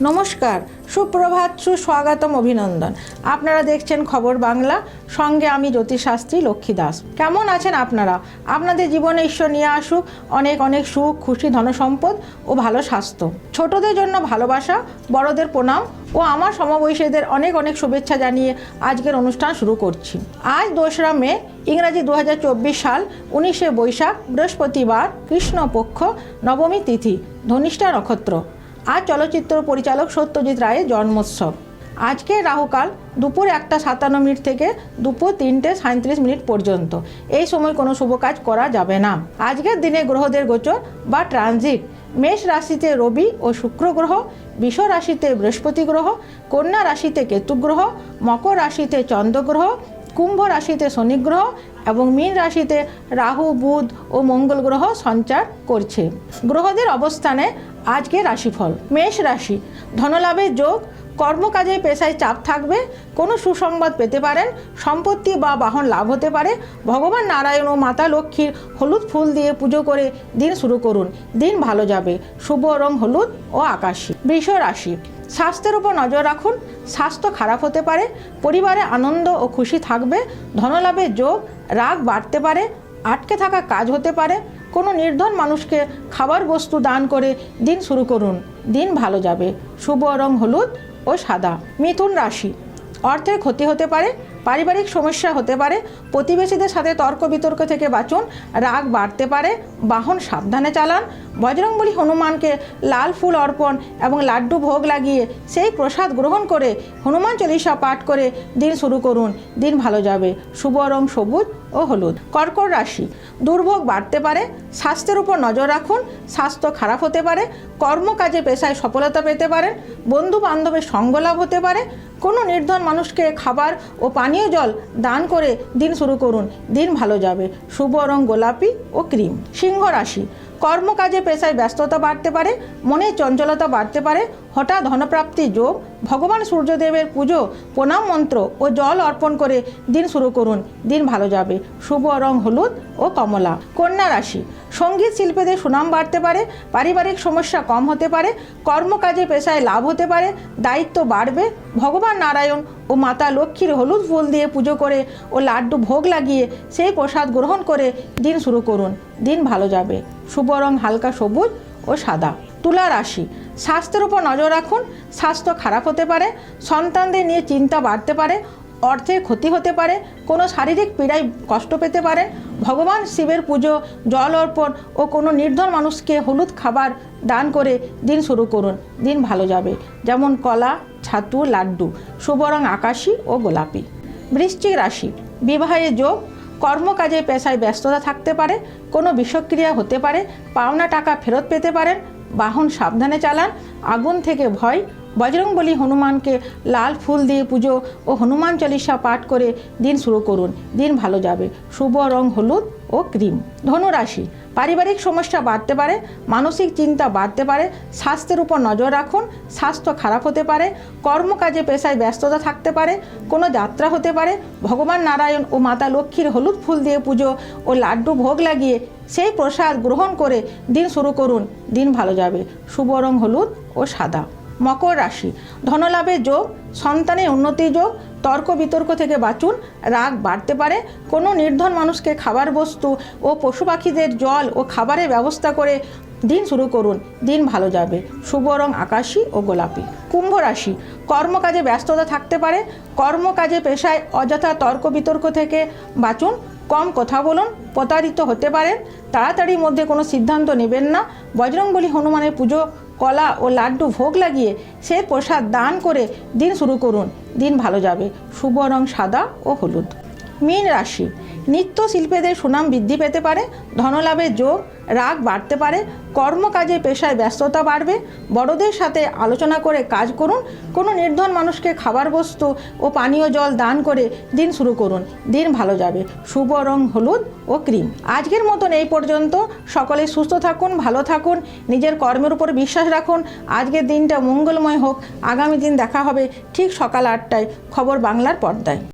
নমস্কার, সুপ্রভাত, সুস্বাগতম, অভিনন্দন। আপনারা দেখছেন খবর বাংলা, সঙ্গে আমি জ্যোতিষশাস্ত্রী লক্ষ্মী দাস। কেমন আছেন আপনারা? আপনাদের জীবনে ঈশ্বর নিয়ে আসুক অনেক অনেক সুখ, খুশি, ধনসম্পদ ও ভালো স্বাস্থ্য। ছোটদের জন্য ভালোবাসা, বড়দের প্রণাম ও আমার সমবয়সীদের অনেক অনেক শুভেচ্ছা জানিয়ে আজকের অনুষ্ঠান শুরু করছি। আজ 2রা মে, ইংরাজি 2024 সাল, 19শে বৈশাখ, বৃহস্পতিবার, কৃষ্ণপক্ষ, নবমী তিথি, ধনিষ্ঠা নক্ষত্র। আজ চলচ্চিত্র পরিচালক সত্যজিৎ রায়ের জন্মোৎসব। আজকে রাহুকাল দুপুর 1:57 থেকে দুপুর 3:37 পর্যন্ত। এই সময় কোনো শুভ কাজ করা যাবে না। আজকের দিনে গ্রহদের গোচর বা ট্রানজিট: মেষ রাশিতে রবি ও শুক্র গ্রহ, বৃষ রাশিতে বৃহস্পতি গ্রহ, কন্যা রাশিতে কেতু গ্রহ, মকর রাশিতে চন্দ্র গ্রহ, কুম্ভ রাশিতে শনি গ্রহ এবং মীন রাশিতে রাহু, বুধ ও মঙ্গল গ্রহ সঞ্চার করছে। গ্রহদের অবস্থানে আজকে রাশিফল: মেষ রাশি, ধনলাভের যোগ, কর্মকাজে পেশায় চাপ থাকবে, কোনো সুসংবাদ পেতে পারেন, সম্পত্তি বা বাহন লাভ হতে পারে। ভগবান নারায়ণ ও মাতা লক্ষ্মীর হলুদ ফুল দিয়ে পুজো করে দিন শুরু করুন, দিন ভালো যাবে। শুভ রং হলুদ ও আকাশী। বৃষ রাশি, স্বাস্থ্যের উপর নজর রাখুন, স্বাস্থ্য খারাপ হতে পারে, পরিবারে আনন্দ ও খুশি থাকবে, ধনলাভের যোগ, রাগ বাড়তে পারে, আটকে থাকা কাজ হতে পারে, কোনো নির্ধন মানুষকে খাবার বস্তু দান করে দিন শুরু করুন, দিন ভালো যাবে। শুভ রং হলুদ ও সাদা। মিথুন রাশি, অর্থের ক্ষতি হতে পারে, পারিবারিক সমস্যা হতে পারে, প্রতিবেশীদের সাথে তর্ক বিতর্ক থেকে বাঁচুন, রাগ বাড়তে পারে, বাহন সাবধানে চালান। বজরংবলী হনুমানকে লাল ফুল অর্পণ এবং লাড্ডু ভোগ লাগিয়ে সেই প্রসাদ গ্রহণ করে হনুমান চল্লিশা পাঠ করে দিন শুরু করুন, দিন ভালো যাবে। শুভ রং সবুজ ও হলুদ। কর্কট রাশি, দুর্ভোগ বাড়তে পারে, স্বাস্থ্যের উপর নজর রাখুন, স্বাস্থ্য খারাপ হতে পারে, কর্মকাজে পেশায় সফলতা পেতে পারেন, বন্ধু বান্ধবের সঙ্গ লাভ হতে পারে, কোনো নির্ধন মানুষকে খাবার ও পানীয় জল দান করে দিন শুরু করুন, দিন ভালো যাবে। শুভ রং গোলাপি ও ক্রিম। সিংহ রাশি, কর্মকাজে পেশায় ব্যস্ততা বাড়তে পারে, মনে চঞ্চলতা বাড়তে পারে, হঠাৎ ধনপ্রাপ্তি যোগ। ভগবান সূর্যদেবের পুজো, প্রণাম মন্ত্র ও জল অর্পণ করে দিন শুরু করুন, দিন ভালো যাবে। শুভ রং হলুদ ও কমলা। কন্যা রাশি, সঙ্গীত শিল্পীদের সুনাম বাড়তে পারে, পারিবারিক সমস্যা কম হতে পারে, কর্মকাজে পেশায় লাভ হতে পারে, দায়িত্ব বাড়বে। ভগবান নারায়ণ ও মাতা লক্ষ্মীর হলুদ ফুল দিয়ে পুজো করে ও লাড্ডু ভোগ লাগিয়ে সেই প্রসাদ গ্রহণ করে দিন শুরু করুন, দিন ভালো যাবে। শুভ রং হালকা সবুজ ও সাদা। তুলা রাশি, স্বাস্থ্যের উপর নজর রাখুন, স্বাস্থ্য খারাপ হতে পারে, সন্তানদের নিয়ে চিন্তা বাড়তে পারে, অর্থের ক্ষতি হতে পারে, কোনো শারীরিক পীড়ায় কষ্ট পেতে পারেন। ভগবান শিবের পুজো, জল অর্পণ ও কোনো নির্ধন মানুষকে হলুদ খাবার দান করে দিন শুরু করুন, দিন ভালো যাবে। যেমন কলা, ছাতু, লাড্ডু। শুভ রং আকাশী ও গোলাপি। বৃশ্চিক রাশি, বিবাহের যোগ, কর্মকাজে পেশায় ব্যস্ততা থাকতে পারে, কোনো বিষক্রিয়া হতে পারে, পাওনা টাকা ফেরত পেতে পারেন, বাহন সাবধানে চালান, আগুন থেকে ভয়। বজরংবলী হনুমানকে লাল ফুল দিয়ে পুজো ও হনুমান চল্লিশা পাঠ করে দিন শুরু করুন, দিন ভালো যাবে। শুভ রং হলুদ ও ক্রিম। ধনু রাশি, পারিবারিক সমস্যা বাড়তে পারে, মানসিক চিন্তা বাড়তে পারে, স্বাস্থ্যের উপর নজর রাখুন, স্বাস্থ্য খারাপ হতে পারে, কর্মকাজে পেশায় ব্যস্ততা থাকতে পারে, কোনো যাত্রা হতে পারে। ভগবান নারায়ণ ও মাতা লক্ষ্মীর হলুদ ফুল দিয়ে পুজো ও লাড্ডু ভোগ লাগিয়ে সেই প্রসাদ গ্রহণ করে দিন শুরু করুন, দিন ভালো যাবে। শুভ রং হলুদ ও সাদা। মকর রাশি, ধনলাভের যোগ, সন্তানের উন্নতির যোগ, তর্ক বিতর্ক থেকে বাঁচুন, রাগ বাড়তে পারে, কোনো নির্ধন মানুষকে খাবার বস্তু ও পশু পাখিদের জল ও খাবারের ব্যবস্থা করে দিন শুরু করুন, দিন ভালো যাবে। শুভ রং আকাশী ও গোলাপি। কুম্ভ রাশি, কর্মকাজে ব্যস্ততা থাকতে পারে, কর্মকাজে পেশায় অযথা তর্ক বিতর্ক থেকে বাঁচুন, কম কথা বলুন, প্রতারিত হতে পারেন, তাড়াতাড়ির মধ্যে কোনো সিদ্ধান্ত নেবেন না। বজরংবলী হনুমানের পুজো, কলা ও লাড্ডু ভোগ লাগিয়ে সেই প্রসাদ দান করে দিন শুরু করুন, দিন ভালো যাবে। শুভ রং সাদা ও হলুদ। মীন রাশি, নৃত্যশিল্পীদের সুনাম বৃদ্ধি পেতে পারে, ধনলাভের যোগ, রাগ বাড়তে পারে, কর্মকাজে পেশায় ব্যস্ততা বাড়বে, বড়দের সাথে আলোচনা করে কাজ করুন, কোনো নির্ধন মানুষকে খাবার বস্তু ও পানীয় জল দান করে দিন শুরু করুন, দিন ভালো যাবে। শুভ রং হলুদ ও ক্রিম। আজকের মতন এই পর্যন্ত। সকলে সুস্থ থাকুন, ভালো থাকুন, নিজের কর্মের উপর বিশ্বাস রাখুন। আজকের দিনটা মঙ্গলময় হোক। আগামী দিন দেখা হবে ঠিক সকাল 8টায় খবর বাংলার পর্দায়।